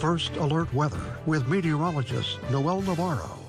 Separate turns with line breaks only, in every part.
First Alert Weather with meteorologist Noel Navarro.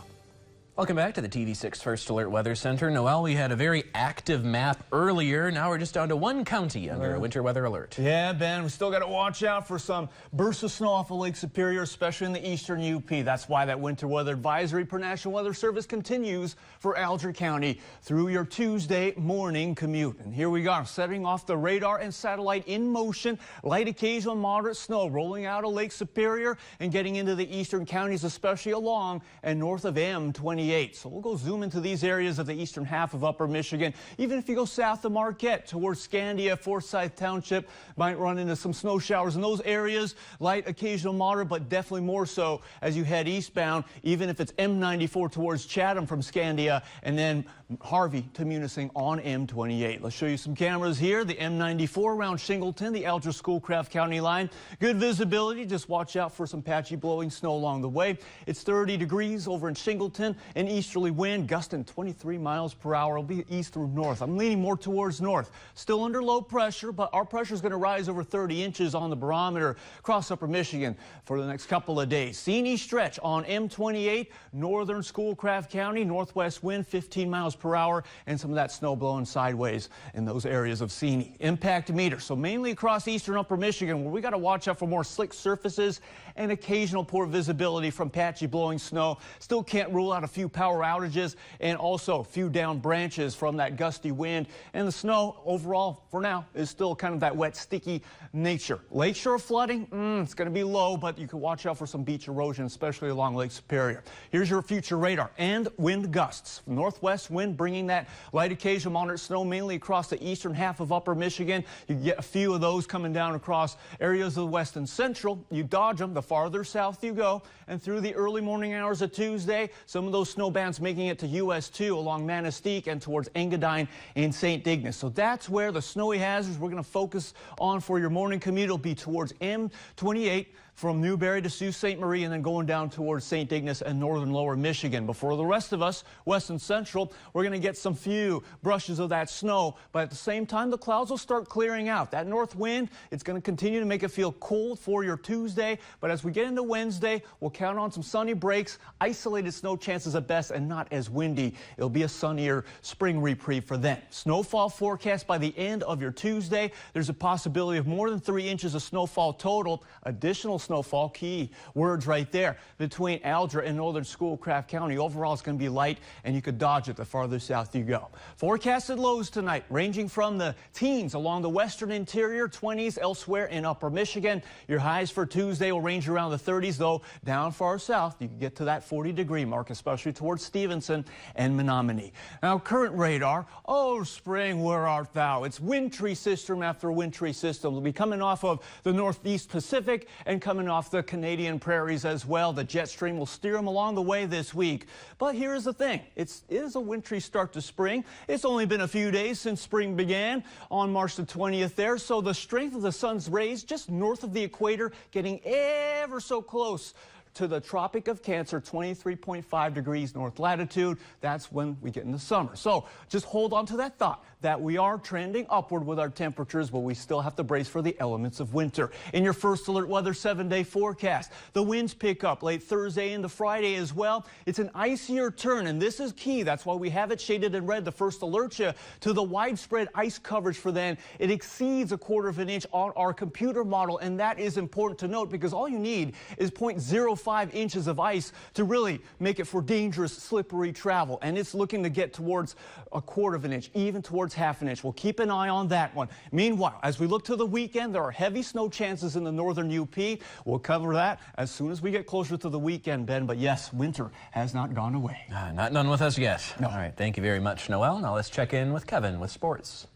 Welcome back to the TV6 First Alert Weather Center. Noel, we had a very active map earlier. Now we're just down to one county under a winter weather alert.
Yeah, Ben, we still got to watch out for some bursts of snow off of Lake Superior, especially in the eastern UP. That's why that winter weather advisory per National Weather Service continues for Alger County through your Tuesday morning commute. And here we go, setting off the radar and satellite in motion. Light occasional moderate snow rolling out of Lake Superior and getting into the eastern counties, especially along and north of M28. So we'll go zoom into these areas of the eastern half of upper Michigan. Even if you go south of Marquette towards Scandia, Forsyth Township, might run into some snow showers in those areas. Light, occasional moderate, but definitely more so as you head eastbound, even if it's M94 towards Chatham from Scandia, and then Harvey to Munising on M28. Let's show you some cameras here. The M94 around Shingleton, the Alger Schoolcraft County line. Good visibility. Just watch out for some patchy blowing snow along the way. It's 30 degrees over in Shingleton. An easterly wind gusting 23 miles per hour. It'll be east through north. I'm leaning more towards north. Still under low pressure, but our pressure is going to rise over 30 inches on the barometer across upper Michigan for the next couple of days. Seney stretch on M28, northern Schoolcraft County, northwest wind 15 miles per hour, and some of that snow blowing sideways in those areas of Seney. Impact meter, so mainly across eastern upper Michigan, where we got to watch out for more slick surfaces and occasional poor visibility from patchy blowing snow. Still can't rule out a few power outages and also a few down branches from that gusty wind. And the snow overall for now is still kind of that wet, sticky nature. Lakeshore flooding, it's going to be low, but you can watch out for some beach erosion, especially along Lake Superior. Here's your future radar and wind gusts. Northwest wind bringing that light occasional moderate snow mainly across the eastern half of upper Michigan. You get a few of those coming down across areas of the west and central. You dodge them the farther south you go, and through the early morning hours of Tuesday, some of those snow bands making it to US 2 along Manistee and towards Engadine and St. Ignace. So that's where the snowy hazards we're going to focus on for your morning commute will be towards M28 from Newberry to Sault Ste. Marie, and then going down towards St. Ignace and northern lower Michigan. Before the rest of us, west and central, we're going to get some few brushes of that snow, but at the same time, the clouds will start clearing out. That north wind, it's going to continue to make it feel cold for your Tuesday, but as we get into Wednesday, we'll count on some sunny breaks, isolated snow chances at best, and not as windy. It'll be a sunnier spring reprieve for then. Snowfall forecast by the end of your Tuesday. There's a possibility of more than 3 inches of snowfall total. Additional snowfall, key words right there, between Alger and northern Schoolcraft County. Overall, it's going to be light, and you could dodge it the farther south you go. Forecasted lows tonight, ranging from the teens along the western interior, 20s elsewhere in upper Michigan. Your highs for Tuesday will range around the 30s, though down far south, you can get to that 40-degree mark, especially towards Stevenson and Menominee. Now, current radar, oh, spring, where art thou? It's wintry system after wintry system. It'll be coming off of the northeast Pacific and coming off the Canadian prairies as well. The jet stream will steer them along the way this week. But here's the thing. It is a wintry start to spring. It's only been a few days since spring began on March the 20th there. So the strength of the sun's rays just north of the equator getting ever so close to the Tropic of Cancer, 23.5 degrees north latitude. That's when we get into summer. So just hold on to that thought that we are trending upward with our temperatures, but we still have to brace for the elements of winter. In your First Alert Weather 7-day forecast, the winds pick up late Thursday into Friday as well. It's an icier turn, and this is key. That's why we have it shaded in red to first alert you to the widespread ice coverage for then. It exceeds 1/4 inch on our computer model, and that is important to note because all you need is 0.05 inches of ice to really make it for dangerous, slippery travel. And it's looking to get towards 1/4 inch, even towards 1/2 inch. We'll keep an eye on that one. Meanwhile, as we look to the weekend, there are heavy snow chances in the northern UP. We'll cover that as soon as we get closer to the weekend, Ben. But yes, winter has not gone away.
Not done with us yet.
No.
All right. Thank you very much, Noel. Now let's check in with Kevin with sports.